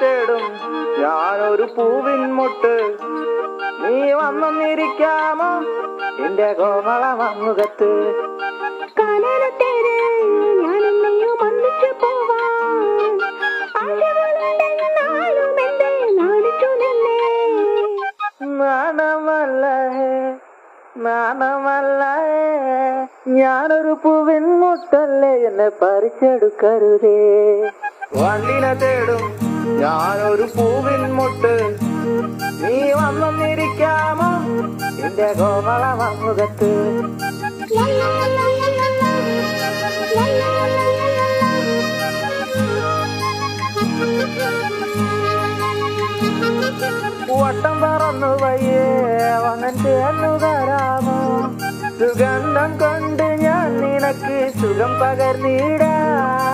തേടും ഞാനൊരു പൂവിൻ മുട്ട്. നീ വന്നിരിക്കാമോ എന്റെ കോമള മമ്മുഖത്ത്? കാലത്തേര് ഞാനെന്നെയും ഒന്നിച്ചു പോവാൻ ആശകളുണ്ടെന്നാലും എന്റെ നാണിച്ചു നിന്നേ. നാണമല്ലേ നാണമല്ലേ ഞാനൊരു പൂവിൻ മുട്ടല്ലേ, എന്നെ പറിച്ചെടുക്കരുതേ. വണ്ടിനെ തേടും ഞാനൊരു പൂവിൻ മുട്ട്. നീ വന്നിരിക്കാമോ എന്റെ കോമള മമ്മുഖത്ത്? വട്ടം പറന്നു വയ്യേ വന്നൻ ചേർന്നു തരാമോ? സുഗന്ധം കൊണ്ട് ഞാൻ നിനക്ക് സുഖം പകർന്നിടാം.